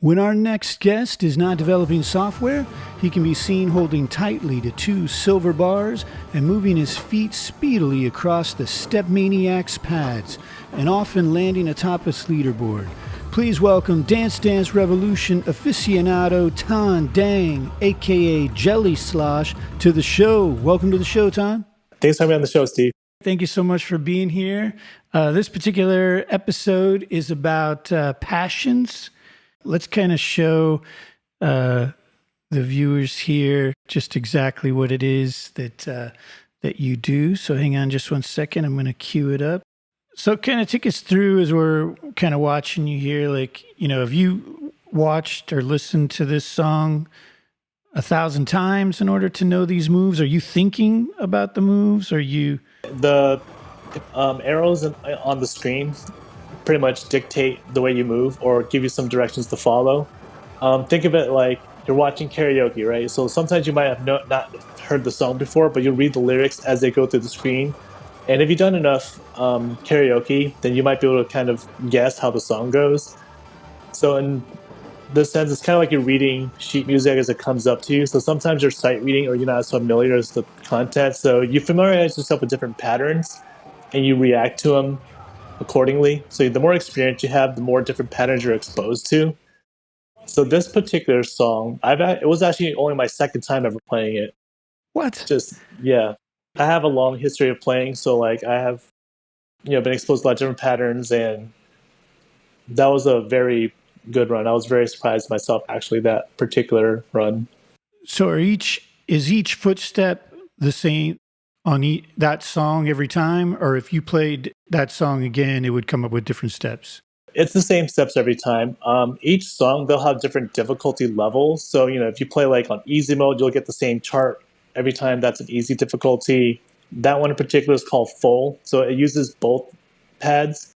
When our next guest is not developing software, he can be seen holding tightly to 2 silver bars and moving his feet speedily across the Step Maniac's pads and often landing atop his leaderboard. Please welcome Dance Dance Revolution aficionado Tan Dang, aka JellySlosh, to the show. Welcome to the show, Tan. Thanks for having me on the show, Steve. Thank you so much for being here. This particular episode is about passions. Let's kind of show the viewers here just exactly what it is that you do. So hang on just one second. I'm going to cue it up. So kind of take us through as we're kind of watching you here. Like, you know, have you watched or listened to this song 1,000 times in order to know these moves? Are you thinking about the moves? Are you... The arrows on the screen pretty much dictate the way you move or give you some directions to follow. Think of it like you're watching karaoke, right? So sometimes you might have not heard the song before, but you'll read the lyrics as they go through the screen. And if you've done enough karaoke, then you might be able to kind of guess how the song goes. So in this sense, it's kind of like you're reading sheet music as it comes up to you. So sometimes you're sight reading or you're not as familiar as the content. So you familiarize yourself with different patterns and you react to them accordingly. So the more experience you have, the more different patterns you're exposed to. So this particular song, it was actually only my second time ever playing it. What? Yeah. I have a long history of playing, so like I have, been exposed to a lot of different patterns, and that was a very good run. I was very surprised myself, actually, that particular run. So is each footstep the same on that song every time? Or if you played that song again, it would come up with different steps? It's the same steps every time. Each song, they'll have different difficulty levels. So, if you play like on easy mode, you'll get the same chart every time. That's an easy difficulty. That one in particular is called full. So it uses both pads.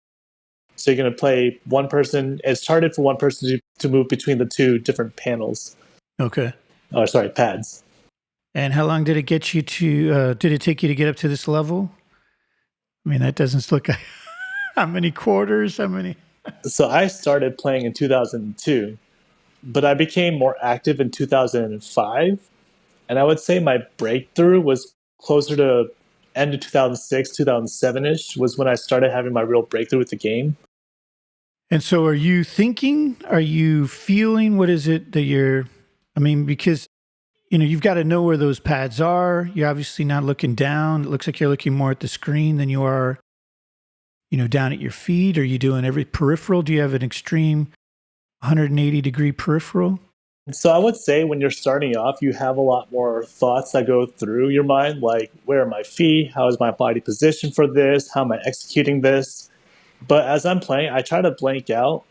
So you're going to play one person. It's charted for one person to move between the 2 different panels. Okay. Oh, sorry, pads. And how long did it get you to, did it take you to get up to this level? I mean, that doesn't look like, how many quarters, how many? So I started playing in 2002, but I became more active in 2005. And I would say my breakthrough was closer to end of 2006, 2007-ish was when I started having my real breakthrough with the game. And so are you thinking? Are you feeling? What is it that because you've got to know where those pads are. You're obviously not looking down. It looks like you're looking more at the screen than you are, down at your feet. Are you doing every peripheral? Do you have an extreme 180-degree peripheral? So I would say when you're starting off, you have a lot more thoughts that go through your mind, like where are my feet? How is my body positioned for this? How am I executing this? But as I'm playing, I try to blank out.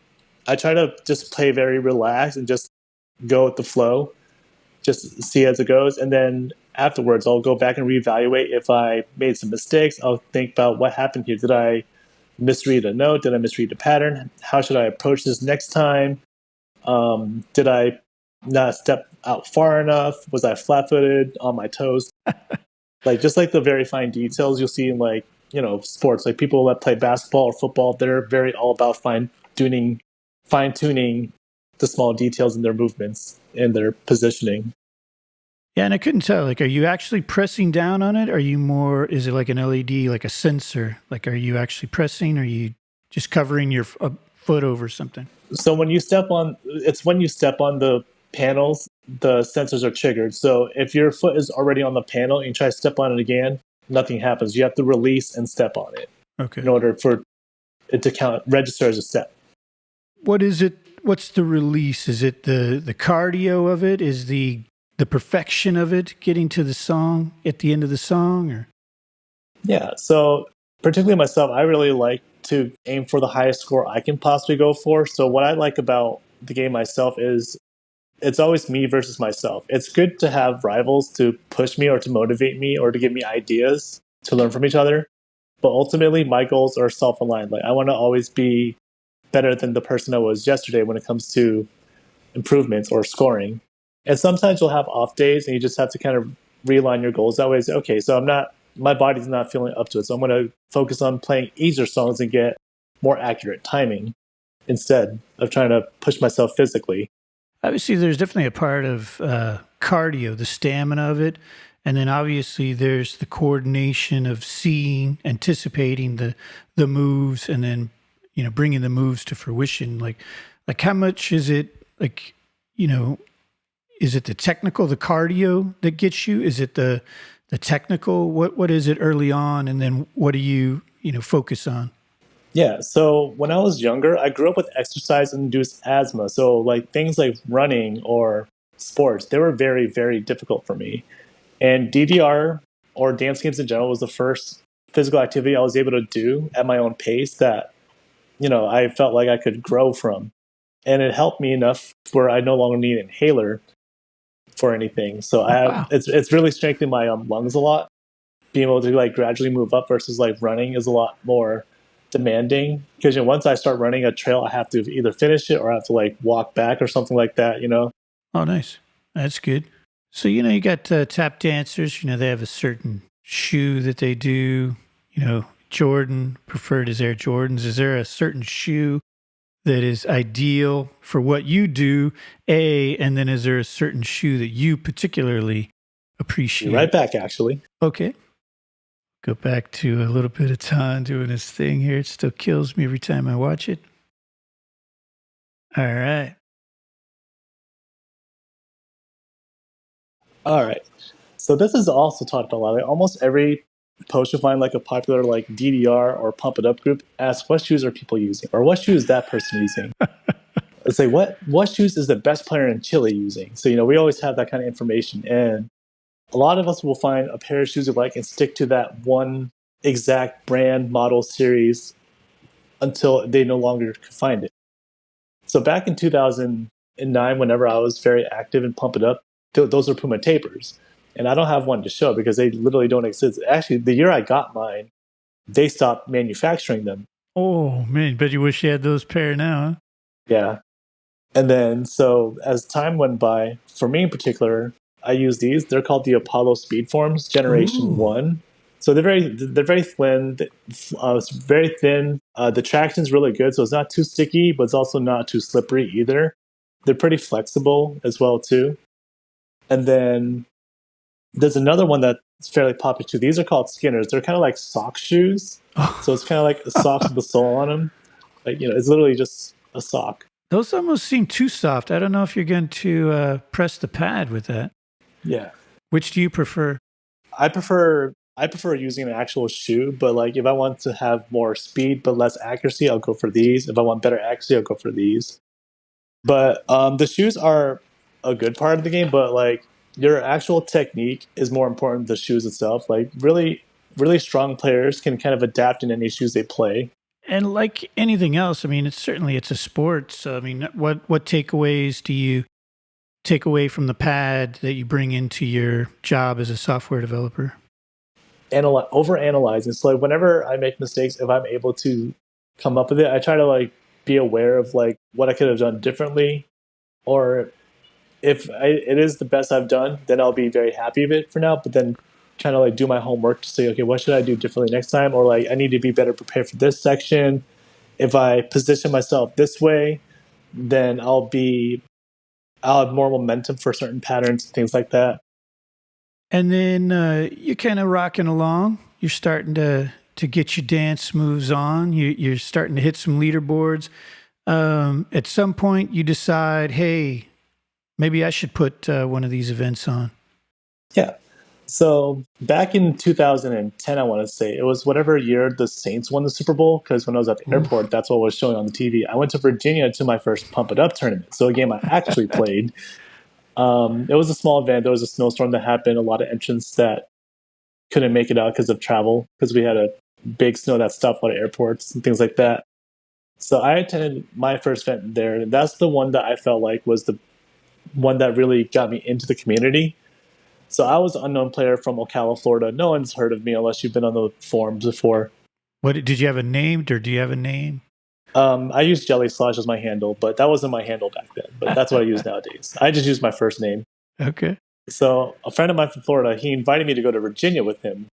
I try to just play very relaxed and just go with the flow, just see as it goes. And then afterwards, I'll go back and reevaluate if I made some mistakes. I'll think about what happened here. Did I misread a note? Did I misread a pattern? How should I approach this next time? Did I not step out far enough? Was I flat-footed on my toes? Just like the very fine details you'll see in sports, like people that play basketball or football, they're very all about fine-tuning the small details in their movements and their positioning. Yeah, and I couldn't tell. Are you actually pressing down on it? Is it like an LED, like a sensor? Are you actually pressing? Or are you just covering your foot over something? So when you step on the panels, the sensors are triggered. So if your foot is already on the panel and you try to step on it again, nothing happens. You have to release and step on it. Okay. In order for it to register as a step. What is it? What's the release? Is it the cardio of it? Is the perfection of it getting to the song at the end of the song? Or? Yeah. So particularly myself, I really like to aim for the highest score I can possibly go for. So what I like about the game myself is it's always me versus myself. It's good to have rivals to push me or to motivate me or to give me ideas to learn from each other. But ultimately, my goals are self-aligned. I want to always be better than the person I was yesterday when it comes to improvements or scoring. And sometimes you'll have off days and you just have to kind of realign your goals. That way, okay, so my body's not feeling up to it. So I'm going to focus on playing easier songs and get more accurate timing. instead of trying to push myself physically. Obviously, there's definitely a part of cardio, the stamina of it. And then obviously there's the coordination of seeing, anticipating the moves, and then, bringing the moves to fruition. Like how much is it, like, is it the technical, the cardio that gets you? Is it the technical? What is it early on? And then what do you, focus on? Yeah, so when I was younger, I grew up with exercise-induced asthma. So like things like running or sports, they were very, very difficult for me. And DDR or dance games in general was the first physical activity I was able to do at my own pace that, I felt like I could grow from. And it helped me enough where I no longer need an inhaler for anything. So Oh, wow. it's really strengthened my lungs a lot. Being able to like gradually move up versus like running is a lot more demanding because once I start running a trail, I have to either finish it or I have to like walk back or something like that. Oh, nice. That's good. So, you got tap dancers, they have a certain shoe that they do, Jordan, preferred is Air Jordans. Is there a certain shoe that is ideal for what you do, and then is there a certain shoe that you particularly appreciate? Right back, actually. Okay. Go back to a little bit of time doing this thing here. It still kills me every time I watch it. All right. All right. So this is also talked a lot. Like almost every post you find like a popular like DDR or Pump It Up group asks what shoes are people using or what shoe is that person using. Let's say what shoes is the best player in Chile using. So we always have that kind of information, and a lot of us will find a pair of shoes we like and stick to that one exact brand, model, series until they no longer can find it. So back in 2009, whenever I was very active in Pump It Up, those are Puma tapers. And I don't have one to show because they literally don't exist. Actually, the year I got mine, they stopped manufacturing them. Oh, man. Bet you wish you had those pair now, huh? Yeah. And then, so as time went by, for me in particular, I use these. They're called the Apollo Speedforms Generation Ooh. 1. So they're very thin. It's very thin. The traction's really good, so it's not too sticky, but it's also not too slippery either. They're pretty flexible as well too. And then there's another one that's fairly popular too. These are called Skinners. They're kind of like sock shoes. So it's kind of like socks with the sole on them. Like it's literally just a sock. Those almost seem too soft. I don't know if you're going to press the pad with that. Yeah. Which do you prefer? I prefer using an actual shoe, but like if I want to have more speed but less accuracy, I'll go for these. If I want better accuracy, I'll go for these. But the shoes are a good part of the game, but like your actual technique is more important than the shoes itself. Like really, really strong players can kind of adapt in any shoes they play. And like anything else, I mean, it's a sport. So, I mean, what takeaways do you take away from the pad that you bring into your job as a software developer? Over analyzing. So like whenever I make mistakes, if I'm able to come up with it, I try to like be aware of like what I could have done differently, or if it is the best I've done, then I'll be very happy with it for now. But then kind of like do my homework to say, okay, what should I do differently next time? Or like I need to be better prepared for this section. If I position myself this way, then I'll have more momentum for certain patterns and things like that. And then you're kind of rocking along. You're starting to get your dance moves on. You're starting to hit some leaderboards. At some point, you decide, hey, maybe I should put one of these events on. Yeah. So back in 2010, I want to say, it was whatever year the Saints won the Super Bowl, because when I was at the airport, that's what was showing on the TV. I went to Virginia to my first Pump It Up tournament. So a game I actually played. It was a small event. There was a snowstorm that happened, a lot of entrants that couldn't make it out because of travel, because we had a big snow that stopped a lot of airports and things like that. So I attended my first event there, and that's the one that I felt like was the one that really got me into the community. So I was an unknown player from Ocala, Florida. No one's heard of me unless you've been on the forums before. What did you have a name, or do you have a name? I used JellySlosh as my handle, but that wasn't my handle back then. But that's what I use nowadays. I just use my first name. Okay. So a friend of mine from Florida, he invited me to go to Virginia with him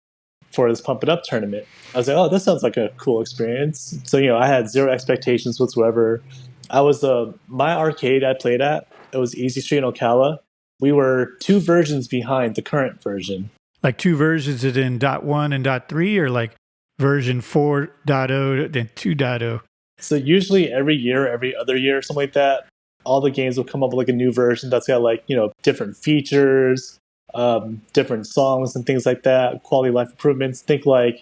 for this Pump It Up tournament. I was like, oh, this sounds like a cool experience. So, I had zero expectations whatsoever. I was my arcade I played at, it was Easy Street in Ocala. We were 2 versions behind the current version. Like 2 versions is in .1 and .3, or like version 4.0 then 2.0? So usually every year, every other year, something like that, all the games will come up with like a new version that's got like, different features, different songs and things like that, quality of life improvements. Think like,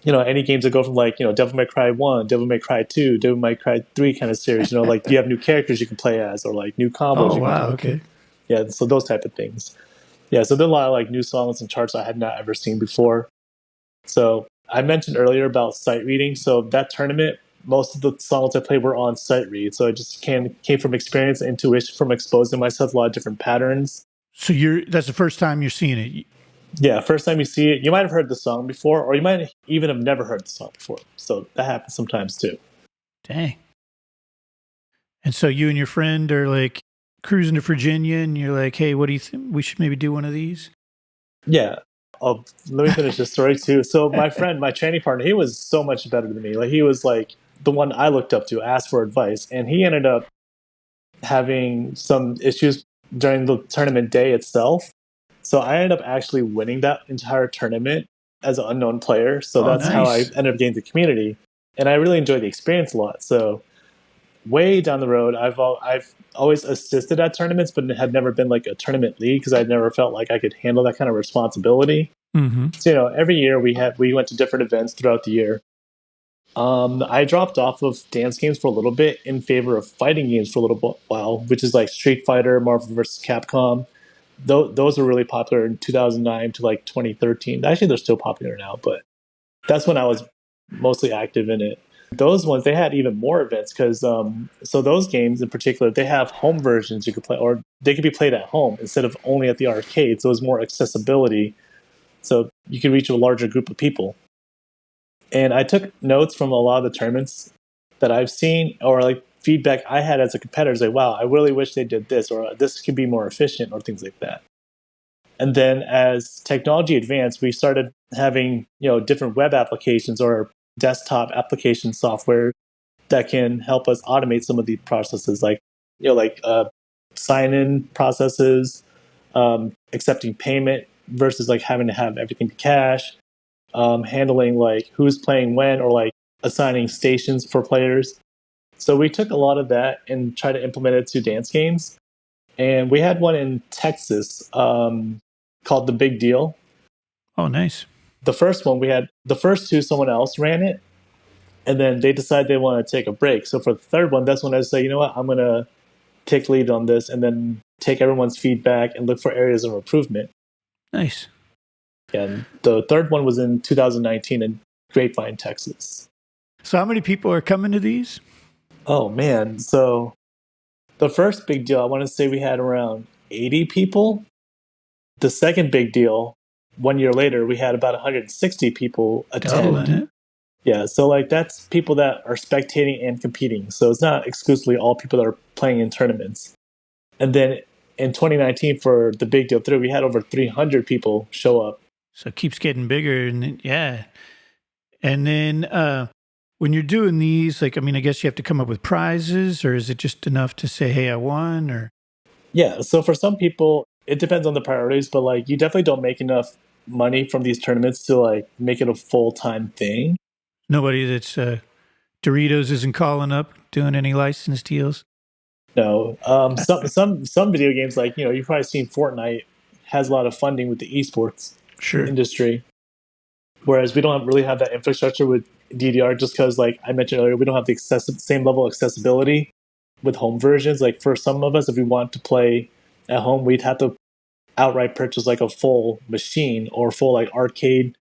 any games that go from like, Devil May Cry 1, Devil May Cry 2, Devil May Cry 3 kind of series, like you have new characters you can play as, or like new combos. Oh, wow, okay. Yeah, so those type of things. Yeah, so there are a lot of like new songs and charts I had not ever seen before. So I mentioned earlier about sight reading. So that tournament, most of the songs I played were on sight read. So I just came from experience and intuition from exposing myself to a lot of different patterns. So that's the first time you're seeing it? Yeah, first time you see it, you might have heard the song before, or you might even have never heard the song before. So that happens sometimes too. Dang. And so you and your friend are like cruising to Virginia, and you're like, hey, what do you think? We should maybe do one of these? Yeah. Let me finish this story too. So my friend, my training partner, he was so much better than me. Like he was like the one I looked up to, asked for advice, and he ended up having some issues during the tournament day itself. So I ended up actually winning that entire tournament as an unknown player. So that's nice. how I ended up getting the community, and I really enjoyed the experience a lot. So way down the road, I've always assisted at tournaments, but it had never been like a tournament league because I'd never felt like I could handle that kind of responsibility. Mm-hmm. So every year we went to different events throughout the year. I dropped off of dance games for a little bit in favor of fighting games for a little while, which is like Street Fighter, Marvel vs. Capcom. Those were really popular in 2009 to like 2013. Actually, they're still popular now, but that's when I was mostly active in it. Those ones, they had even more events because so those games in particular, they have home versions you could play, or they could be played at home instead of only at the arcade. So it was more accessibility, so you could reach a larger group of people. And I took notes from a lot of the tournaments that I've seen, or like feedback I had as a competitor, like, wow, I really wish they did this, or this could be more efficient, or things like that. And then as technology advanced, we started having different web applications or desktop application software that can help us automate some of these processes, like sign-in processes, accepting payment versus like having to have everything be cash, handling like who's playing when, or like assigning stations for players. So we took a lot of that and tried to implement it to dance games. And we had one in Texas called The Big Deal. Oh, nice. The first one, we had the first 2, someone else ran it. And then they decided they want to take a break. So for the third one, that's when I say, you know what, I'm going to take lead on this and then take everyone's feedback and look for areas of improvement. Nice. And the third one was in 2019 in Grapevine, Texas. So how many people are coming to these? Oh, man. So the first big deal, I want to say we had around 80 people. The second big deal, 1 year later, we had about 160 people attend. Doubling it. Yeah, so like that's people that are spectating and competing. So it's not exclusively all people that are playing in tournaments. And then in 2019 for the Big Deal 3, we had over 300 people show up. So it keeps getting bigger, and then, yeah. And then when you're doing these, like, I mean, I guess you have to come up with prizes, or is it just enough to say, hey, I won? Or yeah, so for some people, it depends on the priorities, but like you definitely don't make enough money from these tournaments to like make it a full-time thing. Nobody that's Doritos isn't calling up doing any license deals? No. Some video games, like, you've probably seen Fortnite has a lot of funding with the esports industry. Whereas we don't really have that infrastructure with DDR, just because, like I mentioned earlier, we don't have the same level of accessibility with home versions. Like for some of us, if we want to play at home, we'd have to outright purchase like a full machine or full like arcade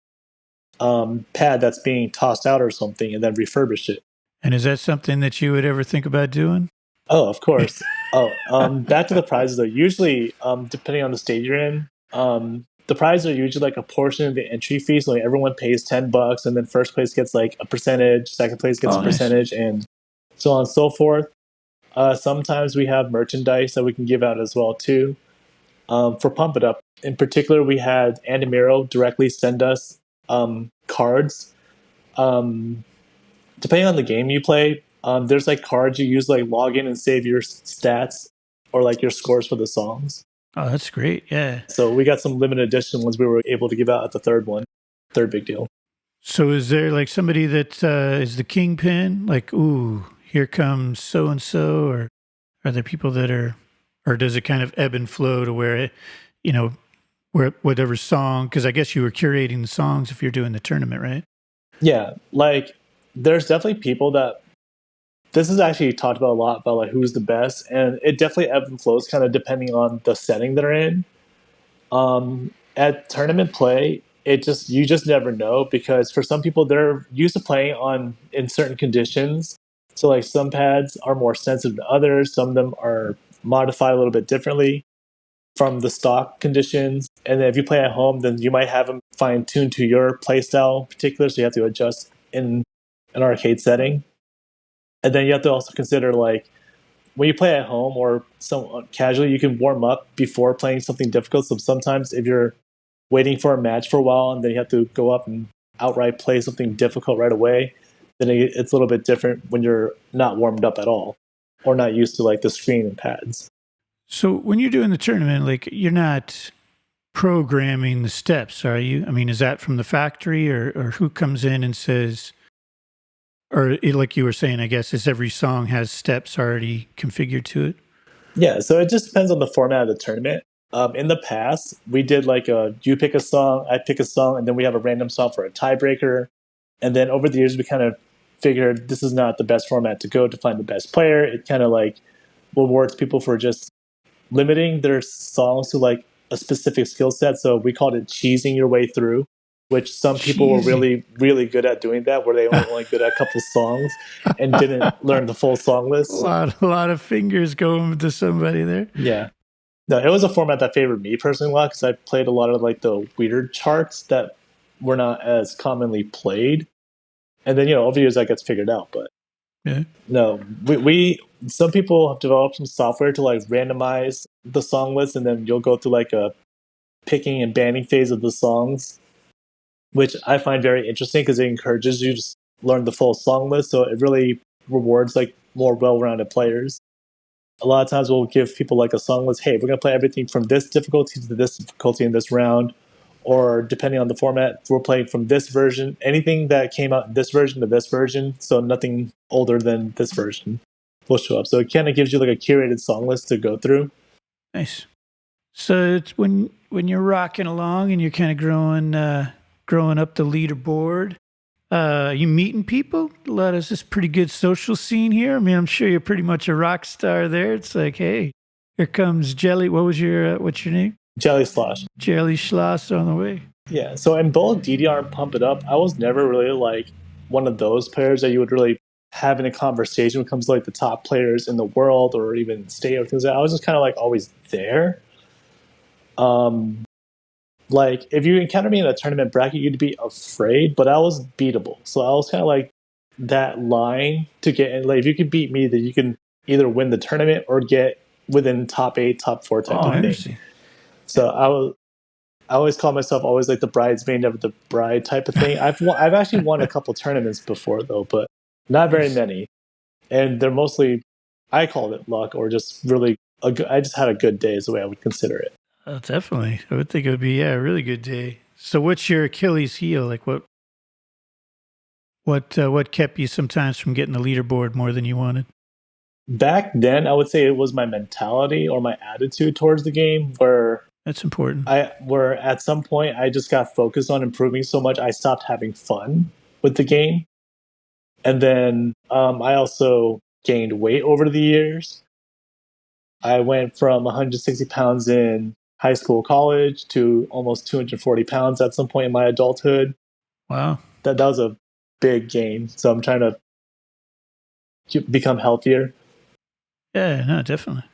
pad that's being tossed out or something, and then refurbish it. And is that something that you would ever think about doing? Oh, of course. Back to the prizes though. Usually, depending on the stage you're in, the prizes are usually like a portion of the entry fee. So like everyone pays $10, and then first place gets like a percentage, second place gets a percentage, and so on and so forth. Sometimes we have merchandise that we can give out as well too. For Pump It Up, in particular, we had Andamiro directly send us cards. Depending on the game you play, there's like cards you use like log in and save your stats or like your scores for the songs. Oh, that's great. Yeah. So we got some limited edition ones we were able to give out at the third big deal. So is there like somebody that is the Kingpin? Like, ooh, here comes so and so, or are there people that are, or does it kind of ebb and flow to where it, where whatever song? Because I guess you were curating the songs if you're doing the tournament, right? Yeah, like there's definitely people that this is actually talked about a lot about like who's the best, and it definitely ebbs and flows kind of depending on the setting they're in. At tournament play, you just never know because for some people they're used to playing on in certain conditions. So like some pads are more sensitive to others, some of them are modified a little bit differently from the stock conditions. And then if you play at home, then you might have them fine tuned to your play style in particular, so you have to adjust in an arcade setting. And then you have to also consider like when you play at home or some casually, you can warm up before playing something difficult. So sometimes if you're waiting for a match for a while and then you have to go up and outright play something difficult right away, then it's a little bit different when you're not warmed up at all or not used to like the screen and pads. So when you're doing the tournament, like you're not programming the steps, are you? I mean, is that from the factory or who comes in and says, or like you were saying, I guess, is every song has steps already configured to it? Yeah, so it just depends on the format of the tournament. In the past, we did like you pick a song, I pick a song, and then we have a random song for a tiebreaker. And then over the years, we kind of figured this is not the best format to go to find the best player. It kind of like rewards people for just limiting their songs to like a specific skill set. So we called it cheesing your way through, which some people were really, really good at doing that, where they were only good at a couple songs and didn't learn the full song list. A lot of fingers going to somebody there. Yeah. No, it was a format that favored me personally a lot because I played a lot of like the weird charts that were not as commonly played. And then, over the years that gets figured out. But yeah. No, we some people have developed some software to like randomize the song list, and then you'll go through like a picking and banning phase of the songs, which I find very interesting because it encourages you to learn the full song list. So it really rewards like more well-rounded players. A lot of times we'll give people like a song list. Hey, we're gonna play everything from this difficulty to this difficulty in this round, or depending on the format, we're playing from this version, anything that came out in this version to this version, so nothing older than this version will show up. So it kind of gives you like a curated song list to go through. Nice. So it's when you're rocking along and you're kind of growing up the leaderboard. You meeting people? Is this pretty good social scene here? I mean, I'm sure you're pretty much a rock star there. It's like, hey, here comes Jelly. What's your name? JellySlosh. JellySlosh on the way. Yeah. So in both DDR and Pump It Up, I was never really like one of those players that you would really have in a conversation when it comes to like the top players in the world or even state or things like that. I was just kind of like always there. Like if you encounter me in a tournament bracket, you'd be afraid, but I was beatable. So I was kind of like that line to get in. Like if you could beat me, then you can either win the tournament or get within top 8, top 4 type of thing. So I always call myself always like the bridesmaid, never the bride type of thing. I've actually won a couple tournaments before though, but not very many. And they're mostly, I called it luck or just really, I just had a good day is the way I would consider it. Oh, definitely. I would think it would be, a really good day. So what's your Achilles heel? Like what kept you sometimes from getting the leaderboard more than you wanted? Back then, I would say it was my mentality or my attitude towards the game where that's important. Where at some point I just got focused on improving so much I stopped having fun with the game. And then I also gained weight over the years. I went from 160 pounds in high school, college to almost 240 pounds at some point in my adulthood. Wow. That was a big gain. So I'm trying to become healthier. Yeah, no, definitely.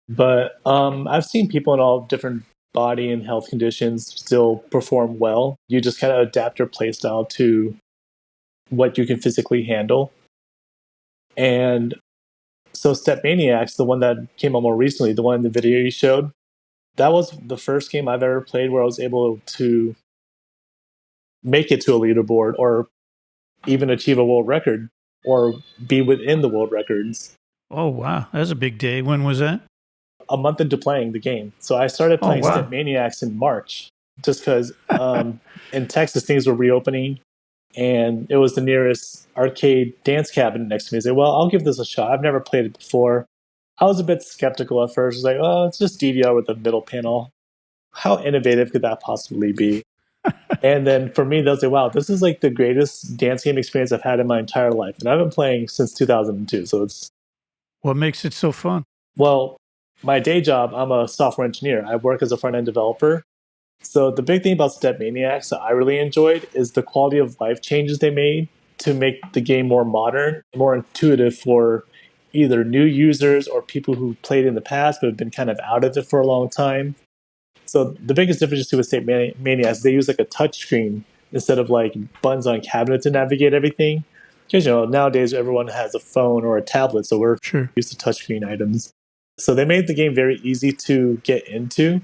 But I've seen people in all different body and health conditions still perform well. You just kind of adapt your play style to what you can physically handle. And so Step Maniacs, the one that came out more recently, the one in the video you showed, that was the first game I've ever played where I was able to make it to a leaderboard or even achieve a world record or be within the world records. Oh, wow. That was a big day. When was that? A month into playing the game. So I started Oh, playing wow. Step Maniacs in March just because in Texas things were reopening and it was the nearest arcade dance cabinet next to me. I said, well, I'll give this a shot. I've never played it before. I was a bit skeptical at first. I was like, oh, it's just DDR with a middle panel. How innovative could that possibly be? And then for me, they'll say, wow, this is like the greatest dance game experience I've had in my entire life. And I've been playing since 2002. So it's, What makes it so fun? well, my day job, I'm a software engineer. I work as a front end developer. So the big thing about Step Maniacs that I really enjoyed is the quality of life changes they made to make the game more modern, more intuitive for either new users or people who played in the past but have been kind of out of it for a long time. So the biggest difference with State Maniacs, they use like a touch screen instead of like buttons on a cabinet to navigate everything. Because nowadays everyone has a phone or a tablet, so we're Sure. used to touchscreen items. So they made the game very easy to get into.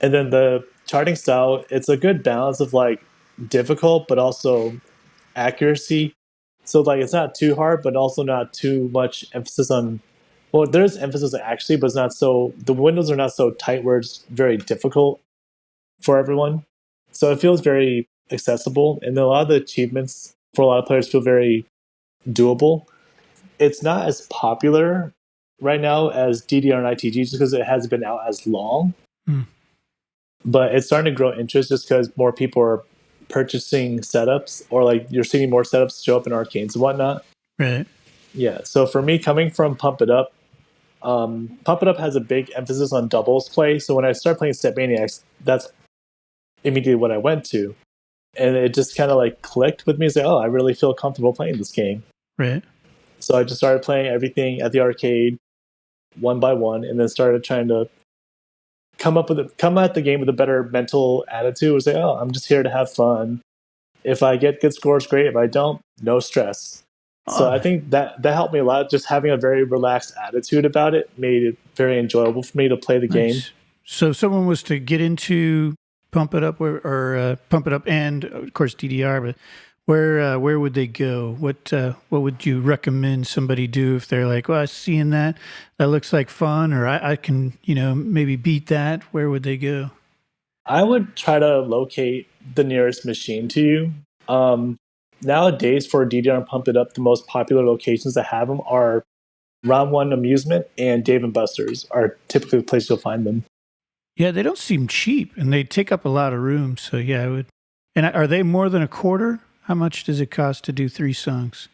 And then the charting style, it's a good balance of like difficult but also accuracy. So like it's not too hard, but also not too much emphasis on. Well, there's emphasis actually, but it's not so. The windows are not so tight where it's very difficult for everyone. So it feels very accessible, and a lot of the achievements for a lot of players feel very doable. It's not as popular right now as DDR and ITG just because it hasn't been out as long. Hmm. But it's starting to grow interest just because more people are purchasing setups or like you're seeing more setups show up in arcades and whatnot. Right. Yeah. So for me, coming from Pump It Up, Pump It Up has a big emphasis on doubles play. So when I started playing Step Maniacs, that's immediately what I went to. And it just kind of like clicked with me. It's like, oh, I really feel comfortable playing this game. Right. So I just started playing everything at the arcade one by one and then started trying to come at the game with a better mental attitude. It was like, oh, I'm just here to have fun. If I get good scores, great. If I don't, no stress. So I think that helped me a lot. Just having a very relaxed attitude about it made it very enjoyable for me to play the game. So if someone was to get into Pump It Up or Pump It Up and of course DDR, but where would they go? What would you recommend somebody do if they're like, well, seeing that looks like fun, or I can maybe beat that? Where would they go? I would try to locate the nearest machine to you. Nowadays, for DDR and Pump It Up, the most popular locations that have them are Round One Amusement and Dave and Buster's are typically the places you'll find them. Yeah, they don't seem cheap, and they take up a lot of room. So yeah, I would. And are they more than a quarter? How much does it cost to do 3 songs?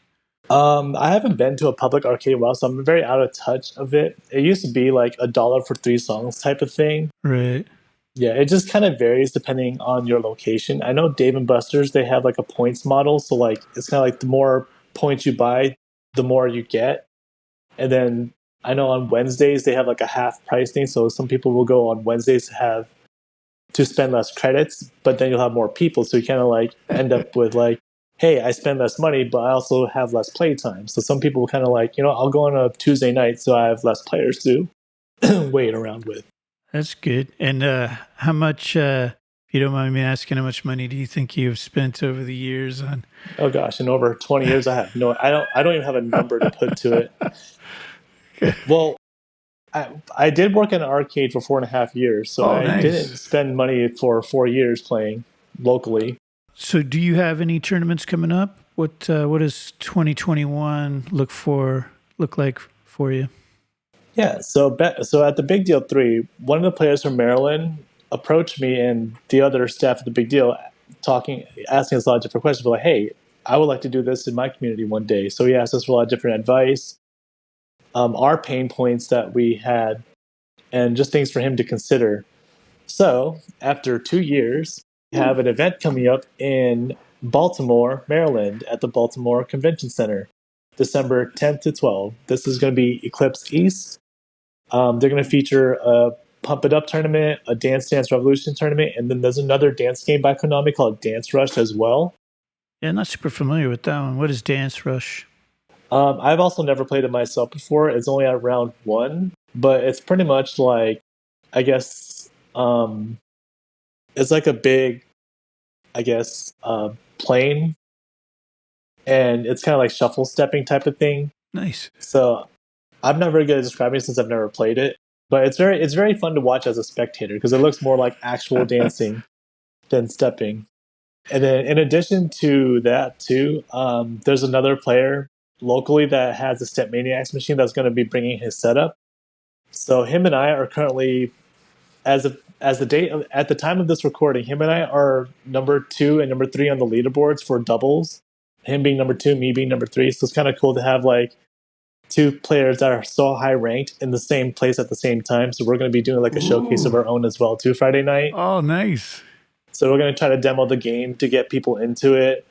I haven't been to a public arcade in a while, so I'm very out of touch of it. It used to be like $1 for 3 songs type of thing. Right. Yeah, it just kind of varies depending on your location. I know Dave and Buster's, they have like a points model. So like it's kind of like the more points you buy, the more you get. And then I know on Wednesdays they have like a half price thing. So some people will go on Wednesdays to spend less credits, but then you'll have more people. So you kind of like end up with like, hey, I spend less money, but I also have less play time. So some people will kind of like, I'll go on a Tuesday night so I have less players to wait around with. That's good. And how much, if you don't mind me asking, how much money do you think you've spent over the years on? Oh gosh, in over 20 years, I don't even have a number to put to it. Well, I did work in an arcade for 4.5 years, so I nice. didn't spend money for 4 years playing locally. So do you have any tournaments coming up? What does 2021 look like for you? Yeah, so at the Big Deal 3, one of the players from Maryland approached me and the other staff at the Big Deal asking us a lot of different questions. Like, hey, I would like to do this in my community one day. So he asked us for a lot of different advice, our pain points that we had, and just things for him to consider. So after 2 years, we have an event coming up in Baltimore, Maryland at the Baltimore Convention Center, December 10th to 12th. This is going to be Eclipse East. They're going to feature a Pump It Up tournament, a Dance Dance Revolution tournament, and then there's another dance game by Konami called Dance Rush as well. Yeah, I'm not super familiar with that one. What is Dance Rush? I've also never played it myself before. It's only at round 1, but it's pretty much like I guess it's like a big, I guess, plane, and it's kind of like shuffle stepping type of thing. Nice. So I'm not very good at describing it since I've never played it, but it's very fun to watch as a spectator because it looks more like actual dancing than stepping. And then in addition to that too, there's another player locally that has a Step Maniacs machine that's going to be bringing his setup. So him and I are currently, as the date at the time of this recording, him and I are number 2 and number 3 on the leaderboards for doubles. Him being number 2, me being number 3. So it's kind of cool to have like 2 players that are so high ranked in the same place at the same time. So we're going to be doing like a showcase of our own as well too Friday night. Oh, nice. So we're going to try to demo the game to get people into it.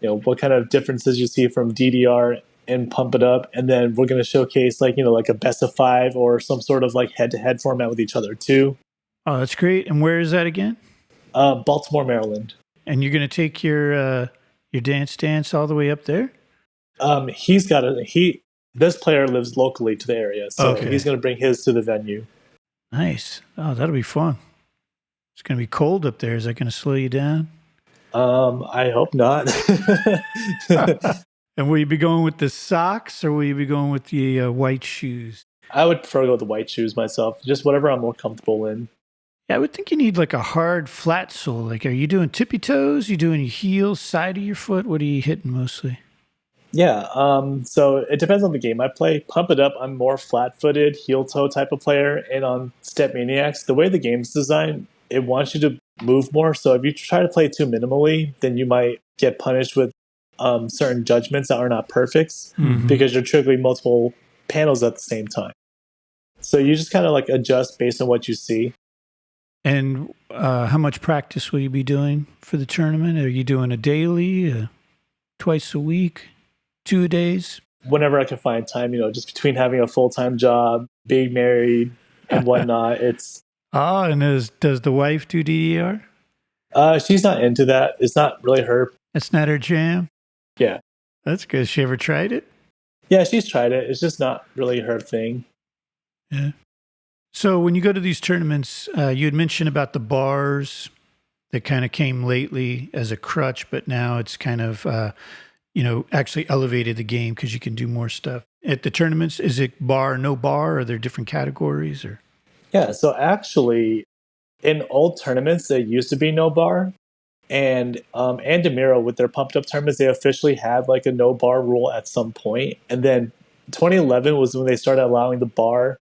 You know, what kind of differences you see from DDR and Pump It Up, and then we're going to showcase like like a best of 5 or some sort of like head-to-head format with each other too. Oh, that's great. And where is that again? Baltimore, Maryland. And you're going to take your dance all the way up there? This player lives locally to the area, so he's going to bring his to the venue. Nice. Oh, that'll be fun. It's going to be cold up there. Is that going to slow you down? I hope not. And will you be going with the socks or will you be going with the white shoes? I would prefer to go with the white shoes myself, just whatever I'm more comfortable in. Yeah, I would think you need like a hard flat sole. Like, are you doing tippy toes? You doing your heels, side of your foot? What are you hitting mostly? Yeah, so it depends on the game I play. Pump It Up, I'm more flat-footed, heel-toe type of player. And on Step Maniacs, the way the game's designed, it wants you to move more. So if you try to play too minimally, then you might get punished with certain judgments that are not perfects because you're triggering multiple panels at the same time. So you just kind of like adjust based on what you see. And how much practice will you be doing for the tournament? Are you doing a daily, twice a week, 2 days? Whenever I can find time, just between having a full-time job, being married, and whatnot, it's... And does the wife do DDR? She's not into that. It's not really her. That's not her jam? Yeah. That's good. Has she ever tried it? Yeah, she's tried it. It's just not really her thing. Yeah. So when you go to these tournaments, you had mentioned about the bars that kind of came lately as a crutch, but now it's kind of, actually elevated the game because you can do more stuff. At the tournaments, is it bar, no bar? Are there different categories? Or? Yeah, so actually, in old tournaments, there used to be no bar. And Andamiro, with their pumped up tournaments, they officially had like a no bar rule at some point. And then 2011 was when they started allowing the bar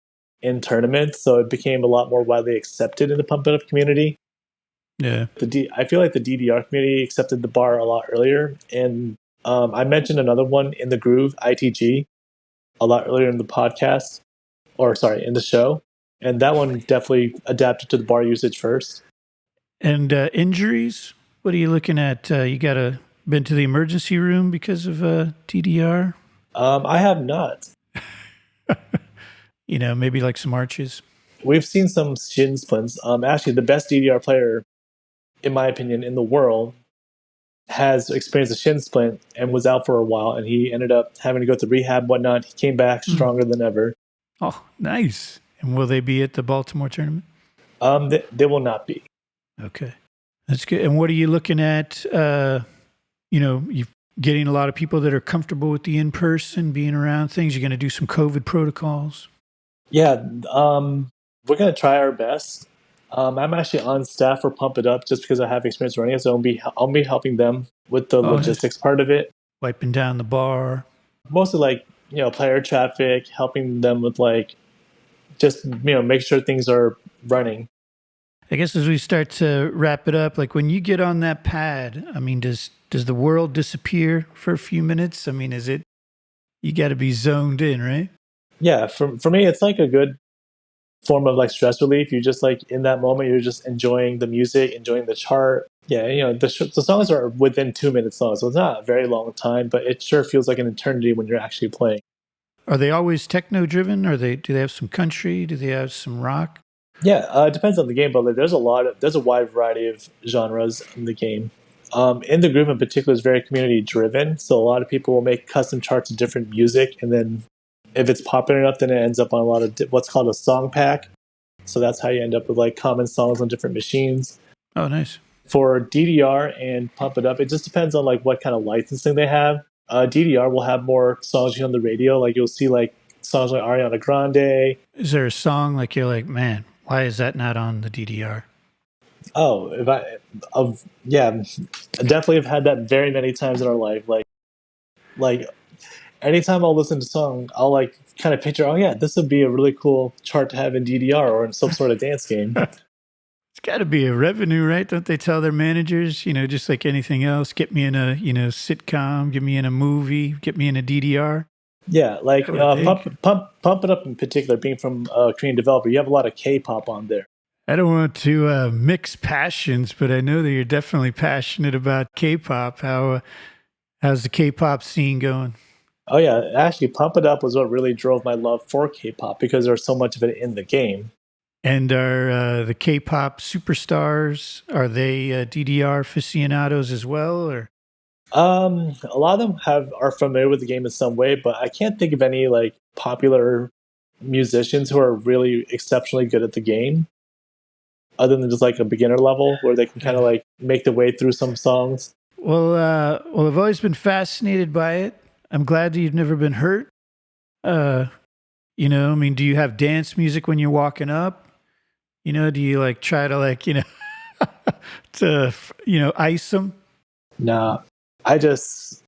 in tournaments, so it became a lot more widely accepted in the pump it up community. Yeah, I feel like the DDR community accepted the bar a lot earlier. And I mentioned another one in the Groove, ITG, a lot earlier in the podcast, in the show. And that one definitely adapted to the bar usage first. And injuries? What are you looking at? You been to the emergency room because of DDR? I have not. Maybe like some arches. We've seen some shin splints. Actually, the best DDR player, in my opinion, in the world, has experienced a shin splint and was out for a while, and he ended up having to go to rehab and whatnot. He came back stronger than ever. Oh, nice. And will they be at the Baltimore tournament? They will not be. Okay. That's good. And what are you looking at? You're getting a lot of people that are comfortable with the in-person, being around things. You're going to do some COVID protocols? Yeah, we're going to try our best. I'm actually on staff for Pump It Up just because I have experience running it, so I'll be helping them with the logistics part of it. Wiping down the bar. Mostly like, player traffic, helping them with like, just, make sure things are running. I guess as we start to wrap it up, like when you get on that pad, I mean, does the world disappear for a few minutes? I mean, you got to be zoned in, right? Yeah, for me, it's like a good form of like stress relief. You just like in that moment, you're just enjoying the music, enjoying the chart. Yeah, the songs are within 2 minutes long, so it's not a very long time, but it sure feels like an eternity when you're actually playing. Are they always techno driven? Do they have some country? Do they have some rock? Yeah, it depends on the game, but like, there's a wide variety of genres in the game. In the Groove in particular is very community driven, so a lot of people will make custom charts of different music, and then if it's popular enough, then it ends up on a lot of what's called a song pack. So that's how you end up with like common songs on different machines. Oh, nice. For DDR and Pump It Up, it just depends on like what kind of licensing they have. DDR will have more songs you hear on the radio. Like you'll see like songs like Ariana Grande. Is there a song like you're like, man, why is that not on the DDR? Oh, yeah, definitely have had that very many times in our life. Like anytime I'll listen to a song, I'll like kind of picture, oh yeah, this would be a really cool chart to have in DDR or in some sort of dance game. It's got to be a revenue, right? Don't they tell their managers, just like anything else, get me in a, sitcom, get me in a movie, get me in a DDR? Yeah, like Pump It Up in particular, being from a Korean developer, you have a lot of K-pop on there. I don't want to mix passions, but I know that you're definitely passionate about K-pop. How's the K-pop scene going? Oh yeah, actually, Pump It Up was what really drove my love for K-pop because there's so much of it in the game. And are the Kpop Superstars, are they DDR aficionados as well, or? A lot of them are familiar with the game in some way, but I can't think of any like popular musicians who are really exceptionally good at the game, other than just like a beginner level where they can kind of like make their way through some songs. Well, I've always been fascinated by it. I'm glad that you've never been hurt. I mean, do you have dance music when you're walking up? Do you like try to like, to, ice them? Nah, I just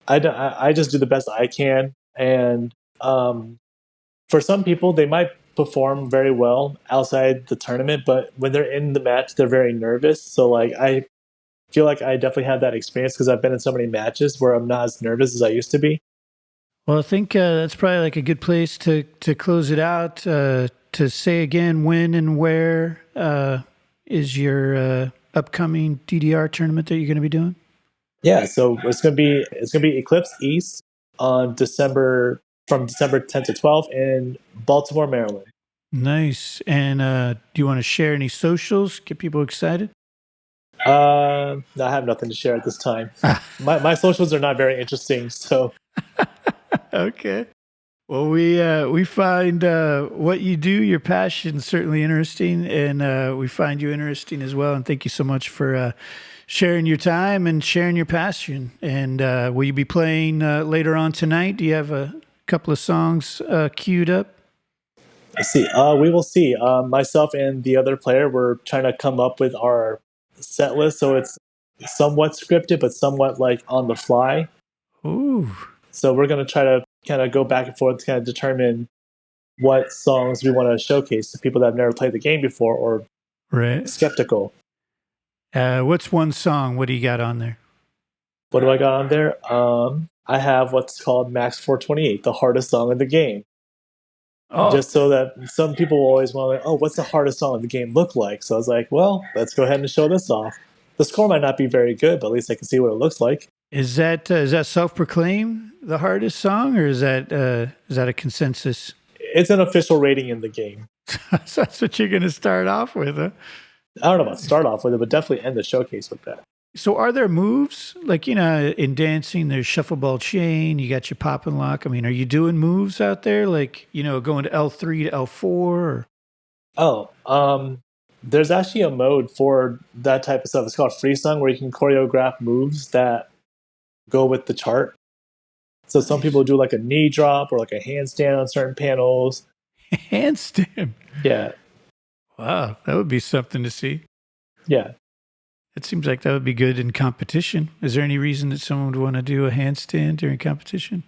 do the best I can. And for some people, they might perform very well outside the tournament, but when they're in the match, they're very nervous. So like, I feel like I definitely have that experience because I've been in so many matches where I'm not as nervous as I used to be. Well, I think that's probably like a good place to close it out. To say again, when and where is your upcoming DDR tournament that you're going to be doing? Yeah, so it's gonna be Eclipse East on December from December 10th to 12th in Baltimore, Maryland. Nice. And do you want to share any socials? Get people excited? I have nothing to share at this time. My socials are not very interesting, so. Okay. Well, we find what you do, your passion, certainly interesting, and we find you interesting as well. And thank you so much for sharing your time and sharing your passion. And will you be playing later on tonight? Do you have a couple of songs queued up? Let's see. We will see. Myself and the other player, we're trying to come up with our set list, so it's somewhat scripted, but somewhat like on the fly. Ooh. So we're going to try to kind of go back and forth to kind of determine what songs we want to showcase to people that have never played the game before or skeptical. What's one song? What do you got on there? What do I got on there? I have what's called Max 428, the hardest song in the game. Oh. Just so that some people always want to like, oh, what's the hardest song in the game look like? So I was like, well, let's go ahead and show this off. The score might not be very good, but at least I can see what it looks like. Is that self-proclaimed the hardest song, or is that a consensus? It's an official rating in the game. So that's what you're going to start off with, huh? I don't know about start off with it, but definitely end the showcase with that. So are there moves? Like, in dancing, there's shuffle ball chain, you got your pop and lock. I mean, are you doing moves out there? Like, going to L3 to L4? Or? Oh, there's actually a mode for that type of stuff. It's called Freestyling, where you can choreograph moves that go with the chart. So some people do like a knee drop or like a handstand on certain panels. Handstand? Yeah. Wow, that would be something to see. Yeah. It seems like that would be good in competition. Is there any reason that someone would want to do a handstand during competition?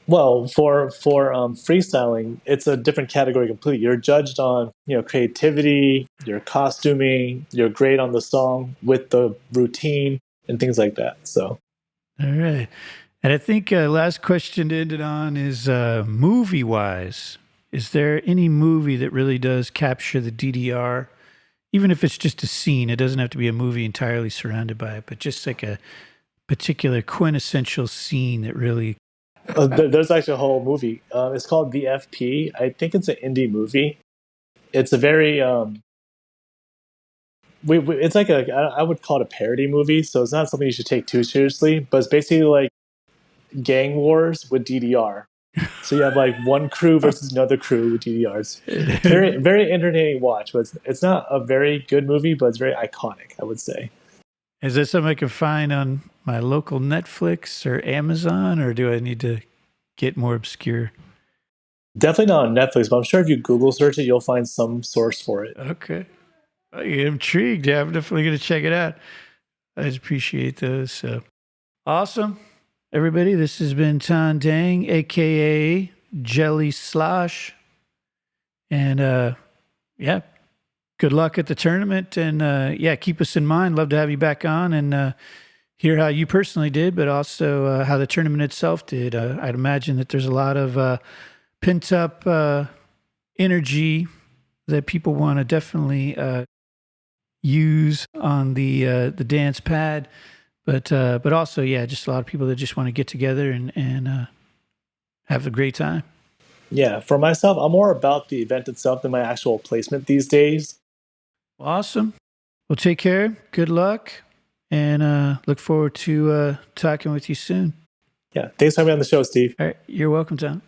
Well, for freestyling, it's a different category completely. You're judged on creativity, your costuming, your grade on the song with the routine and things like that. So, all right. And I think last question to end it on is movie-wise. Is there any movie that really does capture the DDR? Even if it's just a scene, it doesn't have to be a movie entirely surrounded by it, but just like a particular quintessential scene that really... There's actually a whole movie. It's called The FP. I think it's an indie movie. It's a very... it's like I would call it a parody movie, so it's not something you should take too seriously, but it's basically like gang wars with DDR. So you have like one crew versus another crew with DDRs. Very, very entertaining watch, but it's not a very good movie, but it's very iconic, I would say. Is that something I can find on my local Netflix or Amazon, or do I need to get more obscure? Definitely not on Netflix, but I'm sure if you Google search it, you'll find some source for it. Okay. I get intrigued. Yeah, I'm definitely going to check it out. I just appreciate those. So awesome. Everybody, this has been Tan Dang, aka JellySlosh. And yeah, good luck at the tournament. And yeah, keep us in mind. Love to have you back on and hear how you personally did, but also how the tournament itself did. I'd imagine that there's a lot of pent up energy that people want to definitely use on the dance pad, but also, yeah, just a lot of people that just want to get together and have a great time. Yeah, for myself, I'm more about the event itself than my actual placement these days. Awesome. Well, take care. Good luck, and look forward to talking with you soon. Yeah, thanks for having me on the show, Steve. All right, you're welcome, Tom.